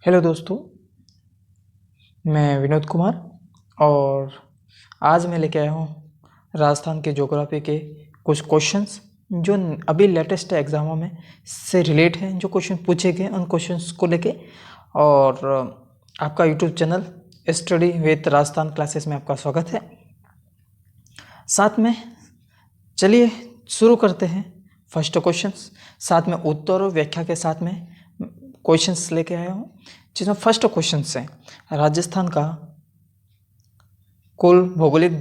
Hello दोस्तों, मैं विनोद कुमार और आज मैं लेके आया हूँ राजस्थान के ज्योग्राफी के कुछ क्वेश्चंस जो अभी लेटेस्ट एग्जामों में से रिलेट हैं। जो क्वेश्चन पूछे गए उन क्वेश्चंस को लेके और आपका YouTube channel study with Rajasthan classes में आपका स्वागत है। साथ में चलिए शुरू करते हैं फर्स्ट क्वेश्चंस, साथ में उत्तर और व्याख्या के साथ में क्वेश्चंस लेके आया हूँ, जिसमें फर्स्ट क्वेश्चन है राजस्थान का कुल भौगोलिक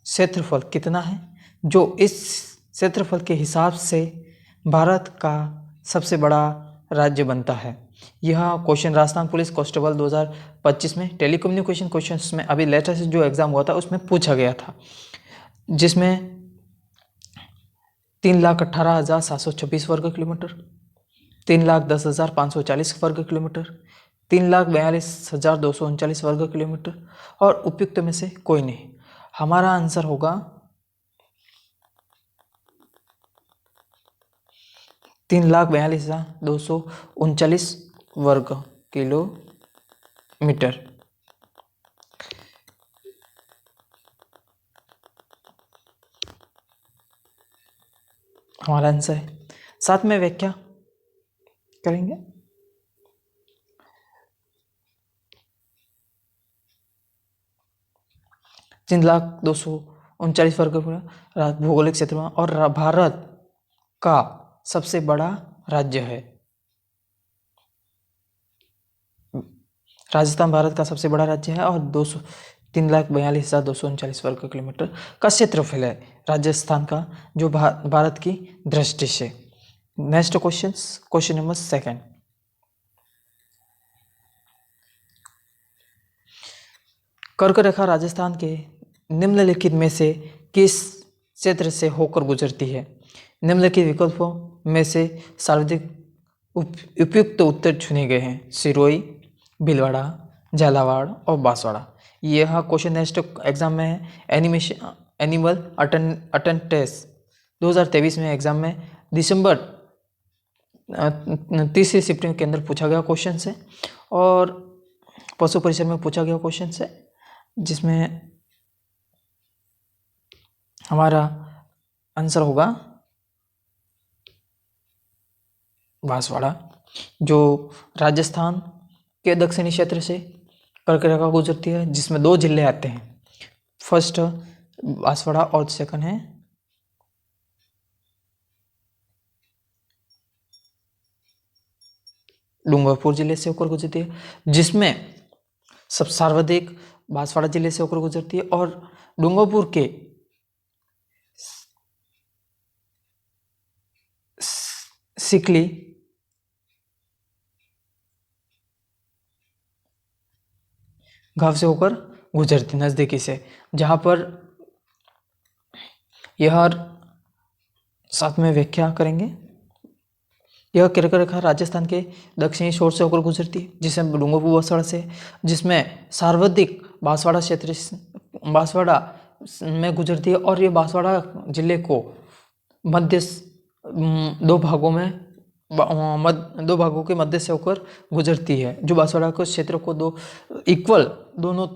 क्षेत्रफल कितना है, जो इस क्षेत्रफल के हिसाब से भारत का सबसे बड़ा राज्य बनता है। यह क्वेश्चन राजस्थान पुलिस कांस्टेबल 2025 में टेलीकम्युनिकेशन क्वेश्चंस में अभी लेटेस्ट जो एग्जाम हुआ था उसमें पूछा गया था, जिसमें 3,18,726 वर्ग किलोमीटर, 3,10,540 वर्ग किलोमीटर, 3,42,239 वर्ग किलोमीटर और उपयुक्त में से कोई नहीं। हमारा आंसर होगा 3,42,239 वर्ग किलोमीटर। हमारा आंसर है। साथ में व्याख्या करेंगे। तीन लाख 239 वर्ग भौगोलिक क्षेत्र में और भारत का सबसे बड़ा राज्य है। राजस्थान भारत का सबसे बड़ा राज्य है और 3,42,239 वर्ग किलोमीटर का क्षेत्रफल है राजस्थान का, जो भारत की दृष्टि से। Next question number second. कर्क रेखा राजस्थान के निम्नलिखित में से किस क्षेत्र से होकर गुजरती है? निम्नलिखित विकल्पों में से सर्वाधिक उपयुक्त उत्तर चुने गए हैं: सिरोही, भीलवाड़ा, झालावाड़ और बांसवाड़ा। यह क्वेश्चन नेक्स्ट एग्जाम में है। एनिमल अटेंडेंस 2023 में एग्जाम में दिसंबर 30 सितंबर के अंदर पूछा गया क्वेश्चन है और पशु परिसर में पूछा गया क्वेश्चन है, जिसमें हमारा आंसर होगा बांसवाड़ा, जो राजस्थान के दक्षिणी क्षेत्र से कर्क रेखा गुजरती है, जिसमें 2 जिले आते हैं। फर्स्ट बांसवाड़ा और सेकंड है डूंगरपुर जिले से होकर गुजरती है, जिसमें सब सर्वाधिक बांसवाड़ा जिले से होकर गुजरती है और डूंगरपुर के सिकली गांव से होकर गुजरती नजदीकी से, जहां पर यह साथ में व्याख्या करेंगे। यह कर्क रेखा राजस्थान के दक्षिणी छोर से होकर गुजरती है, जिसमें डूंगरपुर बांसवाड़ा से, जिसमें सर्वाधिक बांसवाड़ा क्षेत्र बांसवाड़ा में गुजरती है और ये बांसवाड़ा जिले को मध्य 2 भागों में दो भागों के मध्य से होकर गुजरती है, जो बांसवाड़ा को क्षेत्र को दोनों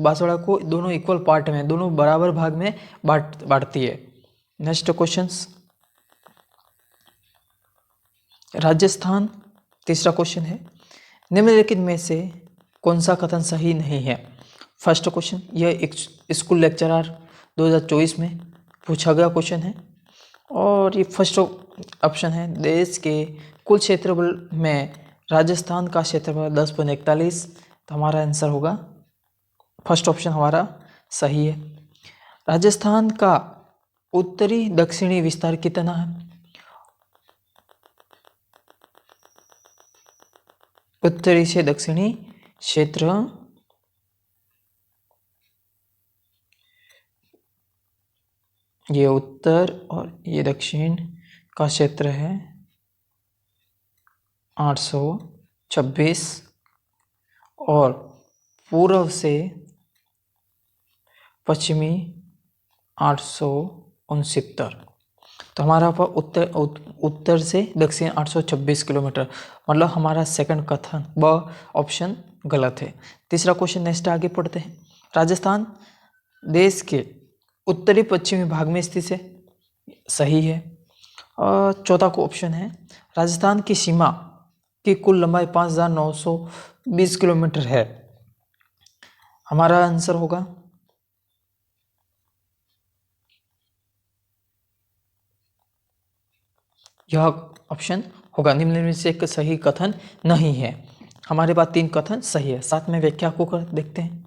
बांसवाड़ा को दोनों इक्वल पार्ट में, दोनों बराबर भाग में बांटती है। Next questions Rajasthan. तीसरा क्वेश्चन है, निम्नलिखित में से कौन सा कथन सही नहीं है? फर्स्ट क्वेश्चन, यह एक स्कूल लेक्चरर 2024 में पूछा गया क्वेश्चन है और ये फर्स्ट ऑप्शन है, देश के कुल क्षेत्रफल में राजस्थान का क्षेत्रफल 10.41। तो हमारा आंसर होगा फर्स्ट ऑप्शन हमारा सही है। राजस्थान का उत्तरी दक्षिणी विस्तार कितना है? उत्तरी से दक्षिणी क्षेत्र ये उत्तर और ये दक्षिण का क्षेत्र है 826 और पूर्व से पश्चिमी 869। तो हमारा उत्तर से दक्षिण 826 किलोमीटर, मतलब हमारा सेकंड कथन व ऑप्शन गलत है। तीसरा क्वेश्चन नेक्स्ट आगे पढ़ते हैं। राजस्थान देश के उत्तरी पश्चिमी भाग में स्थित है, सही है। और चौथा को ऑप्शन है, राजस्थान की सीमा की कुल लंबाई 5920 किलोमीटर है। हमारा आंसर होगा यह ऑप्शन होगा, निम्न में से एक सही कथन नहीं है। हमारे पास 3 कथन सही है। साथ में व्याख्या को कर देखते हैं।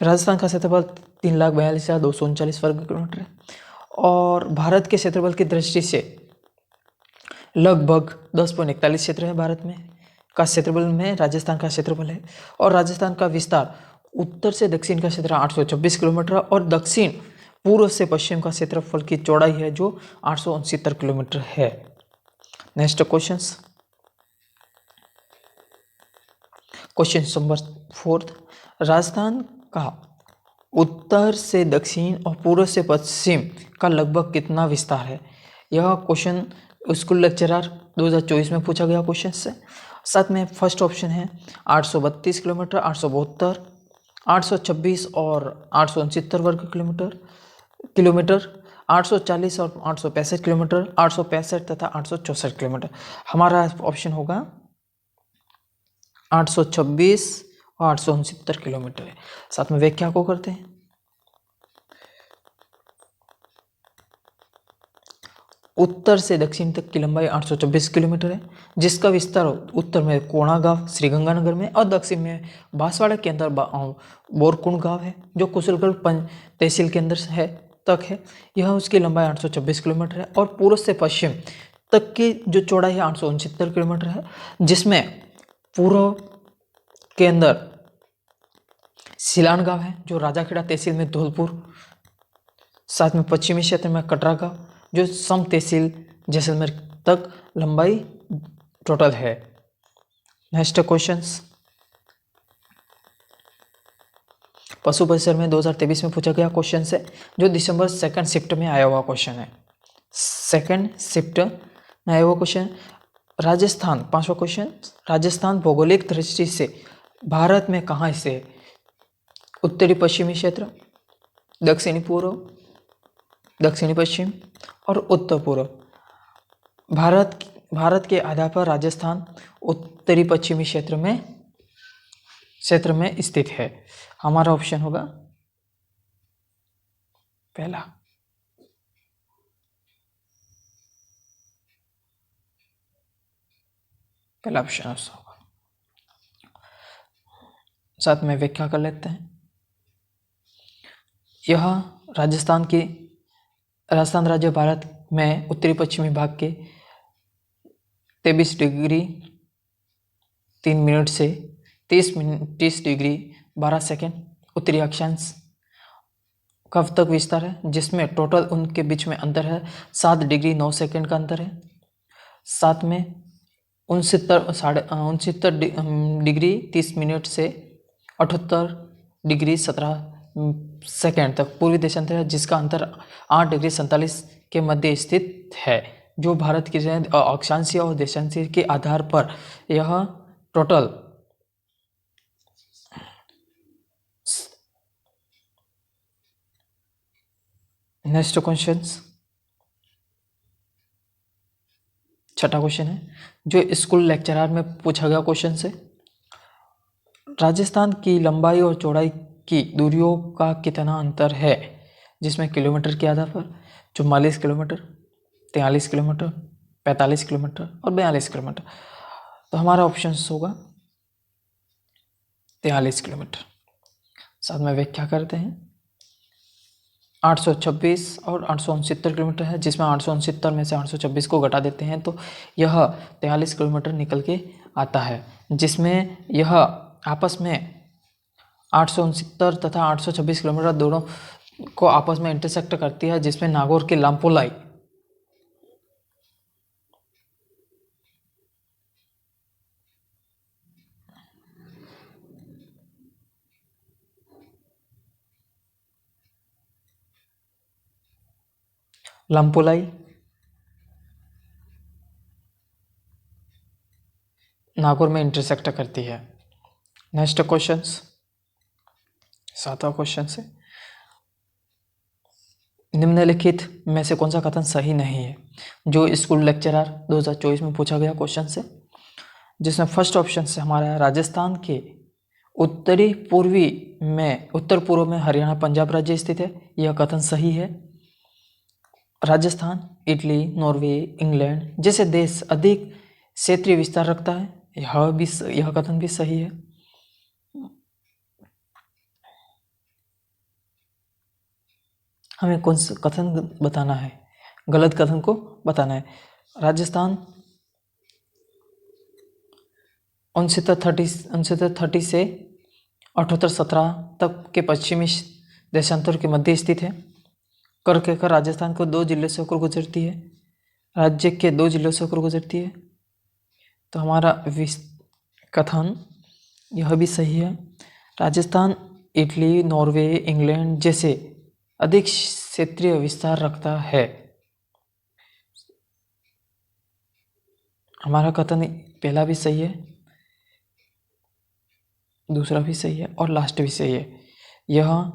राजस्थान का क्षेत्रफल 3,42,239 वर्ग किलोमीटर है और भारत के क्षेत्रफल की दृष्टि से लगभग 10.41 क्षेत्र है। भारत में का क्षेत्रफल में राजस्थान का क्षेत्रफल है और राजस्थान का विस्तार उत्तर से दक्षिण का क्षेत्र 826 किलोमीटर और दक्षिण पूर्व से पश्चिम का क्षेत्रफल की चौड़ाई है जो 869 किलोमीटर है। नेक्स्ट क्वेश्चन नंबर 4, राजस्थान का उत्तर से दक्षिण और पूर्व से पश्चिम का लगभग कितना विस्तार है। यह क्वेश्चन स्कूल लेक्चरर 2024 में पूछा गया क्वेश्चन से। साथ में फर्स्ट ऑप्शन है 832 किलोमीटर, 872, 826 और 869 वर्ग किलोमीटर, 840 और 865 किलोमीटर, 865 तथा 864 किलोमीटर। हमारा ऑप्शन होगा 826 और 869 किलोमीटर है। साथ में व्याख्या को करते हैं। उत्तर से दक्षिण तक की लंबाई 826 किलोमीटर है, जिसका विस्तार उत्तर में कोणा गांव श्रीगंगानगर में और दक्षिण में बांसवाड़ा के अंदर बोरकुंड गांव है जो कुशलगढ़ तहसील के अंदर है तक है। यह उसकी लंबाई 826 किलोमीटर है और पूर्व से पश्चिम तक की जो चौड़ाई है 869 किलोमीटर है, जिसमें पूर्व के अंदर सिलान गांव है जो राजाखेड़ा तहसील में धौलपुर, साथ में पश्चिमी क्षेत्र में कटरा गांव जो सम तहसील जैसलमेर तक लंबाई टोटल है। नेक्स्ट क्वेश्चन पशु परिसर में 2023 में पूछा गया क्वेश्चन है जो दिसंबर सेकंड शिफ्ट में आया हुआ क्वेश्चन है। सेकंड शिफ्ट में आया हुआ क्वेश्चन। राजस्थान, पांचवा क्वेश्चन, राजस्थान भौगोलिक दृष्टि से भारत में कहाँ स्थित है। उत्तरी पश्चिमी क्षेत्र, दक्षिणी पूर्व, दक्षिणी पश्चिम और उत्तर पूर्व। भारत के आधार पर राजस्थान उत्तरी पश्चिमी क्षेत्र में स्थित है। हमारा ऑप्शन होगा पहला। ऑप्शन होगा। साथ में व्याख्या कर लेते हैं। यह राजस्थान राज्य भारत में उत्तरी पश्चिमी भाग के 23 डिग्री 3 मिनट से 30 डिग्री 12 सेकेंड उत्तरी अक्षांश कब तक विस्तार है, जिसमें टोटल उनके बीच में अंतर है 7 डिग्री 9 सेकेंड का अंतर है। साथ में 69 डिग्री 30 मिनट से 78 डिग्री 17 सेकेंड तक पूर्वी देशांतर है, जिसका अंतर 8 डिग्री 47 के मध्य स्थित है। जो भारत के अक्षांशीय और देशांशीय के आधार पर यह टोटल नेक्स्ट क्वेश्चन, छठा क्वेश्चन है जो स्कूल लेक्चरर में पूछा गया क्वेश्चन से। राजस्थान की लंबाई और चौड़ाई की दूरियों का कितना अंतर है, जिसमें किलोमीटर के आधार पर 44 किलोमीटर, 43 किलोमीटर, 45 किलोमीटर और 42 किलोमीटर। तो हमारा ऑप्शन होगा 43 किलोमीटर। साथ में व्याख्या करते हैं। 826 और 869 किलोमीटर है, जिसमें 869 में से 826 को घटा देते हैं तो यह 43 किलोमीटर निकल के आता है, जिसमें यह आपस में 869 तथा 826 किलोमीटर दोनों को आपस में इंटरसेक्ट करती है, जिसमें नागौर की लामपोलाई लंपोलाई नागौर में इंटरसेक्ट करती है। नेक्स्ट क्वेश्चन, 7वां क्वेश्चन से, निम्नलिखित में से कौन सा कथन सही नहीं है? जो स्कूल लेक्चरर 2024 में पूछा गया क्वेश्चन से, जिसमें फर्स्ट ऑप्शन से हमारा है राजस्थान के उत्तर पूर्व में हरियाणा पंजाब राज्य स्थित है, यह कथन सही है। राजस्थान, इटली, नॉर्वे, इंग्लैंड जैसे देश अधिक क्षेत्रीय विस्तार रखता है, यह कथन भी सही है। हमें कौन सा कथन बताना है? गलत कथन को बताना है। राजस्थान 6930 से 7817 तक के पश्चिमी देशांतर के मध्य स्थित है। कर कहकर राजस्थान को 2 जिले से होकर गुजरती है, राज्य के 2 जिलों से होकर गुजरती है, तो हमारा कथन यह भी सही है। राजस्थान इटली, नॉर्वे, इंग्लैंड जैसे अधिक क्षेत्रीय विस्तार रखता है, हमारा कथन पहला भी सही है, दूसरा भी सही है और लास्ट भी सही है। यह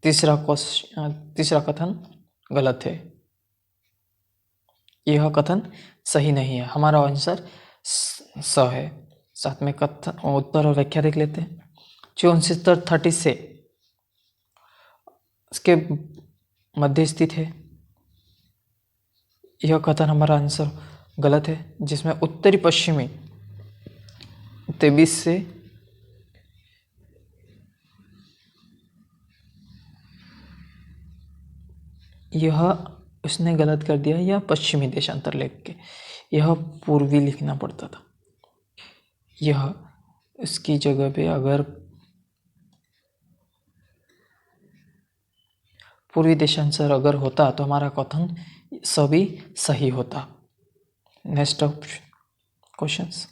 तीसरा कथन गलत है, यह कथन सही नहीं है। हमारा आंसर स है। साथ में कथन उत्तर और व्याख्या देख लेते हैं। जो 6930 से इसके मध्य स्थित है, यह कथन हमारा आंसर गलत है, जिसमें उत्तरी पश्चिमी 23 से यह उसने गलत कर दिया, यह पश्चिमी देशांतर लिख के, यह पूर्वी लिखना पड़ता था। यह इसकी जगह पे अगर पूर्वी देशांतर अगर होता तो हमारा कथन सभी सही होता। नेक्स्ट क्वेश्चंस,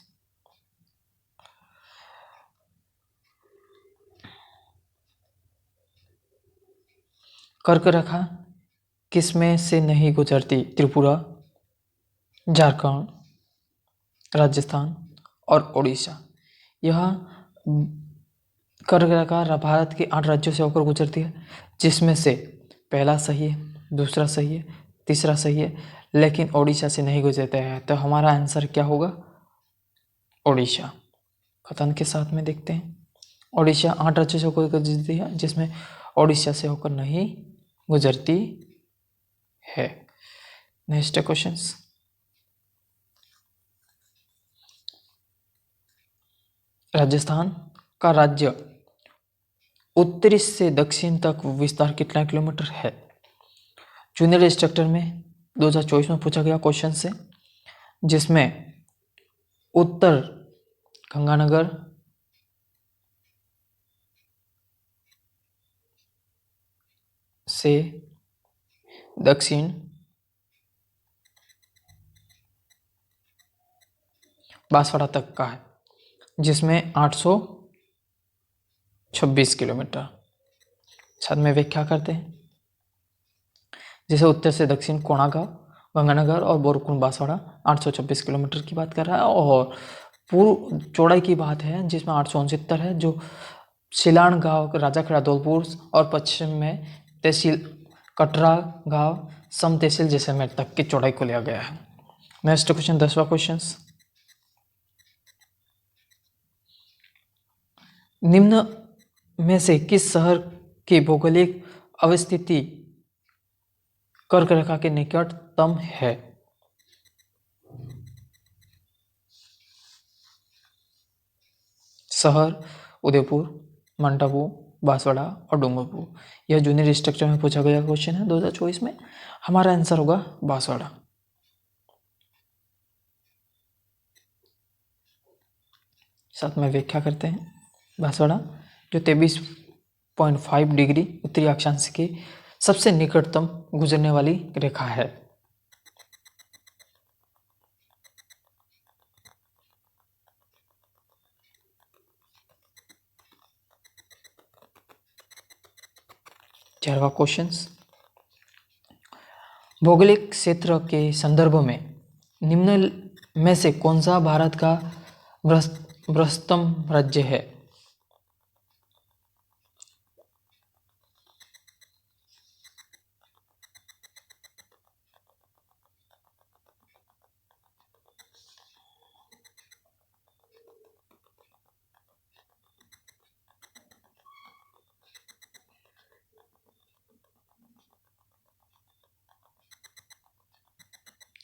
कर्क रेखा किस में से नहीं गुजरती? त्रिपुरा, झारखंड, राजस्थान और उड़ीसा। यह कर्क रेखा भारत के 8 राज्यों से होकर गुजरती है, जिसमें से पहला सही है, दूसरा सही है, तीसरा सही है, लेकिन उड़ीसा से नहीं गुजरता है, तो हमारा आंसर क्या होगा? उड़ीसा। कथन के साथ में देखते हैं। उड़ीसा 8 राज्यों से होकर गुजरती है, जिसमें उड़ीसा से होकर नहीं गुजरती है। नेक्स्ट क्वेश्चन, राजस्थान का राज्य उत्तरी से दक्षिण तक विस्तार कितना किलोमीटर है? जूनियर इंस्ट्रक्टर में 2024 में पूछा गया क्वेश्चन से, जिसमें उत्तर गंगानगर, से दक्षिण बांसवाड़ा तक का है, जिसमें 826 किलोमीटर। साथ में व्याख्या करते हैं। जैसे उत्तर से दक्षिण कोणागांव, गंगानगर और बोरकुंड बांसवाड़ा 826 किलोमीटर की बात कर रहा है, और पूर्व चौड़ाई की बात है जिसमें 869 है, जो सिलान गांव, राजाखेड़ा, धौलपुर और पश्चिम में तहसील कटरा गांव, सम तहसील जैसलमेर तक की चौड़ाई को लिया गया है। नेक्स्ट क्वेश्चन, 10वां क्वेश्चन, निम्न में से किस शहर की भौगोलिक अवस्थिति कर्क रेखा के निकटतम है? शहर उदयपुर, माउंट आबू, बांसवाड़ा और डूंगरपुर। यह जूनियर स्ट्रक्चर में पूछा गया क्वेश्चन है 2024 में। हमारा आंसर होगा बांसवाड़ा। साथ में व्याख्या करते हैं। बांसवाड़ा जो 23.5 डिग्री उत्तरी अक्षांश की सबसे निकटतम गुजरने वाली रेखा है। चारवा क्वेश्चन, भौगोलिक क्षेत्र के संदर्भ में निम्न में से कौन सा भारत का बृहत्तम राज्य है?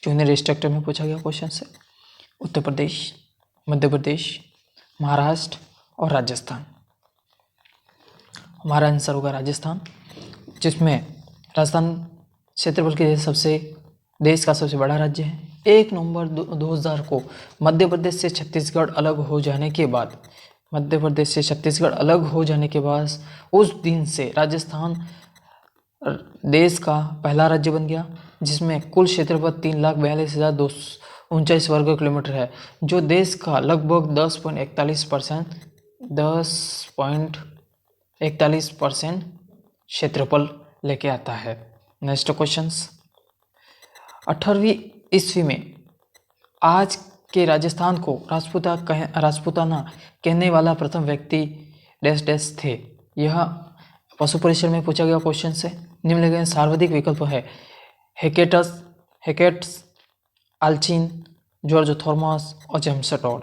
जूनियर स्ट्रक्चर में पूछा गया क्वेश्चन है। उत्तर प्रदेश, मध्य प्रदेश, महाराष्ट्र और राजस्थान। हमारा आंसर होगा राजस्थान, जिसमें राजस्थान क्षेत्रफल के देश का सबसे बड़ा राज्य है। 1 नवंबर 2000 को मध्य प्रदेश से छत्तीसगढ़ अलग हो जाने के बाद उस दिन से राजस्थान देश का पहला राज्य बन गया, जिसमें कुल क्षेत्रफल 3,42,239 वर्ग किलोमीटर है, जो देश का लगभग 10.41% क्षेत्रफल लेके आता है। नेक्स्ट क्वेश्चन, 18वीं ईस्वी में आज के राजस्थान को राजपूताना कहने वाला प्रथम व्यक्ति डैश डैश थे। यह पशु परिसर में पूछा गया क्वेश्चन है। निम्नलिखित सर्वाधिक विकल्प है हेकेट्स, आल्चिन, जॉर्ज थॉमस और जेम्स टॉड।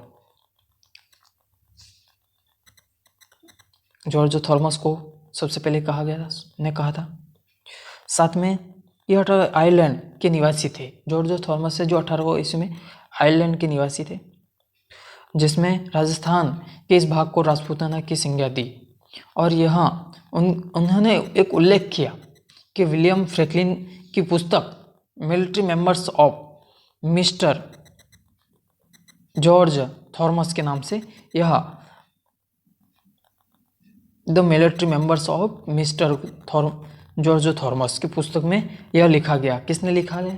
जॉर्ज थॉमस को सबसे पहले कहा था। साथ में यह आयरलैंड के निवासी थे। जॉर्ज थॉमस से जो 18वीं ईस्वी में आयरलैंड के निवासी थे, जिसमें राजस्थान के इस भाग को राजपूताना की संज्ञा दी। और यहाँ उन्होंने एक उल्लेख किया कि विलियम फ्रैंकलिन की पुस्तक military members of mister George Thomas के नाम से यह the military members of mister George Thomas की पुस्तक में यह लिखा गया। किसने लिखा है?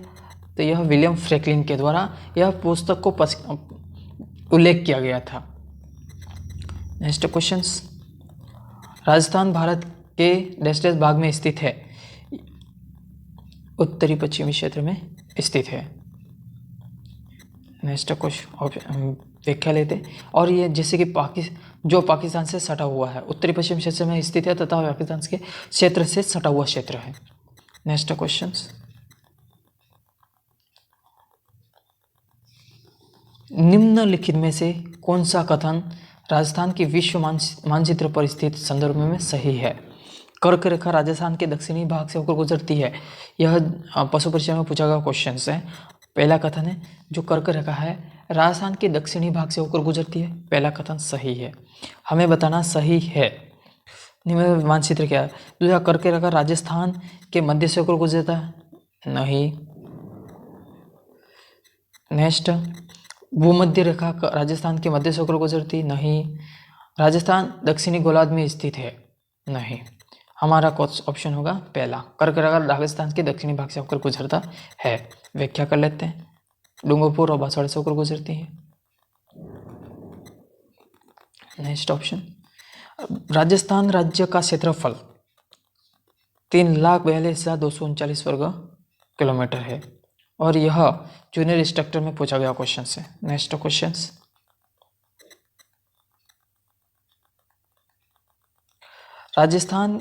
तो यह विलियम फ्रैंकलिन के द्वारा यह पुस्तक को उल्लेख किया गया था। नेक्स्ट क्वेश्चन, राजस्थान भारत के डैश डैश भाग में स्थित है? उत्तरी पश्चिमी क्षेत्र में स्थित है। नेक्स्ट क्वेश्चन व्याख्या लेते, और ये जैसे कि पाकिस्तान से सटा हुआ है, उत्तरी पश्चिम क्षेत्र में स्थित है तथा पाकिस्तान के क्षेत्र से सटा हुआ क्षेत्र है। नेक्स्ट क्वेश्चन, निम्नलिखित में से कौन सा कथन राजस्थान की विश्व मानचित्र पर स्थित संदर्भ में सही है? कर्क रेखा राजस्थान के दक्षिणी भाग से होकर गुजरती है। यह पशु परिचय में पूछा गया क्वेश्चन है। पहला कथन है जो कर्क रेखा है राजस्थान के दक्षिणी भाग से होकर गुजरती है, पहला कथन सही है, हमें बताना सही है। निम्न मानचित्र क्या है? दूसरा, कर्क रेखा राजस्थान के मध्य से होकर गुजरता है, नहीं। नेक्स्ट, भूमध्य रेखा राजस्थान के मध्य से होकर गुजरती, नहीं। राजस्थान दक्षिणी गोलार्ध में स्थित है, नहीं। हमारा ऑप्शन होगा पहला, कर्क रेखा राजस्थान के दक्षिणी भाग से होकर गुजरता है। व्याख्या कर लेते हैं। डूंगरपुर और बांसवाड़ा से होकर गुजरती है। नेक्स्ट ऑप्शन, राजस्थान राज्य का क्षेत्रफल 3,42,239 वर्ग किलोमीटर है, और यह जूनियर स्ट्रक्चर में पूछा गया क्वेश्चन है। नेक्स्ट क्वेश्चन, राजस्थान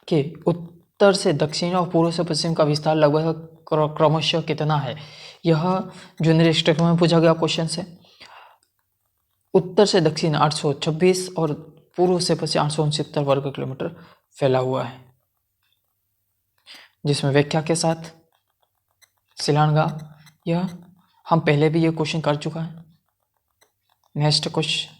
के उत्तर से दक्षिण और पूर्व से पश्चिम का विस्तार लगभग क्रमशः कितना है? यह जूनियर स्ट्रक्चर में पूछा गया क्वेश्चन है। उत्तर से दक्षिण 826 और पूर्व से पश्चिम 869 वर्ग किलोमीटर फैला हुआ है, जिसमें व्याख्या के साथ शिलांगा, यह हम पहले भी ये क्वेश्चन कर चुका है। नेक्स्ट क्वेश्चन,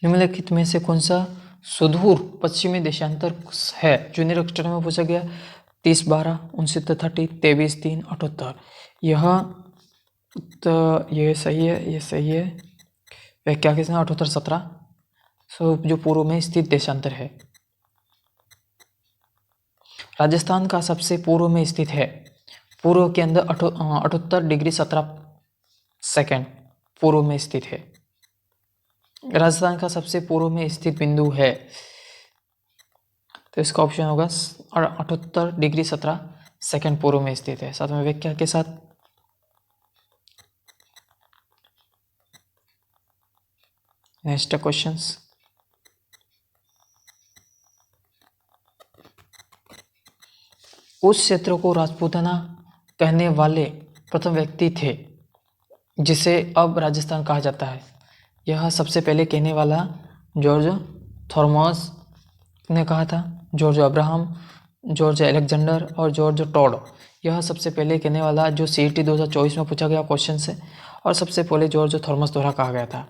निम्नलिखित में से कौन सा सुदूर पश्चिमी देशांतर है? जूनियर स्ट्रक्चर में पूछा गया 30/12, 69/30, 23/3, 78। यह तो ये सही है, ये सही है। व्याख्या के साथ 78/17 जो पूर्व में स्थित देशांतर है। राजस्थान का सबसे पूर्व में स्थित है। पूर्व के अंदर 78 डिग्री 17 सेकंड पूर्व में स्थित है। राजस्थान का सबसे पूर्व में स्थित बिंदु है, तो इसका ऑप्शन होगा 78 डिग्री 17 सेकंड पूर्व में स्थित है। साथ में व्याख्या के साथ नेक्स्ट क्वेश्चंस। उस क्षेत्र को राजपूताना कहने वाले प्रथम व्यक्ति थे जिसे अब राजस्थान कहा जाता है। यह सबसे पहले कहने वाला जॉर्ज थॉमस ने कहा था। जॉर्ज अब्राहम, जॉर्ज अलेक्जेंडर और जॉर्ज टॉड, यह सबसे पहले कहने वाला जो CET 2024 में पूछा गया क्वेश्चन है, और सबसे पहले जॉर्ज थॉमस द्वारा कहा गया था।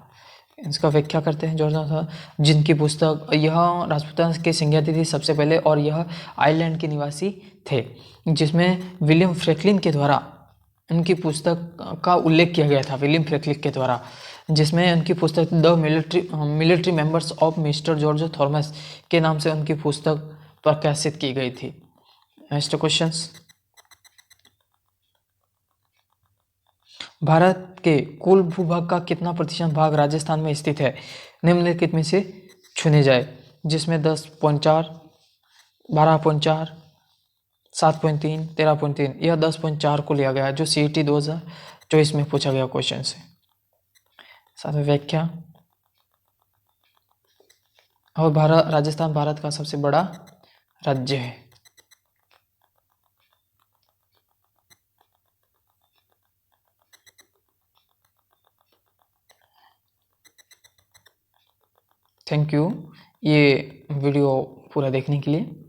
इसका व्याख्या करते हैं। जॉर्ज, जिनकी पुस्तक यह राजपूताना के सिंहातिथि सबसे पहले, और यह आयरलैंड के निवासी थे, जिसमें विलियम फ्रैंकलिन के द्वारा उनकी पुस्तक का उल्लेख किया गया था। विलियम फ्रैंकलिन के द्वारा, जिसमें उनकी पुस्तक the military members of mister George Thomas के नाम से उनकी पुस्तक प्रकाशित की गई थी। Next questions. भारत के कुल भूभाग का कितना प्रतिशत भाग राजस्थान में स्थित है? निम्नलिखित में से चुने जाए, जिसमें 10.4, 12.4, 7.3, 13.3, यह 10.4 को लिया गया, जो CET 2024 में पूछा गया क्वेश्चन है। साथ में व्याख्या। और राजस्थान भारत का सबसे बड़ा राज्य है। थैंक यू ये वीडियो पूरा देखने के लिए।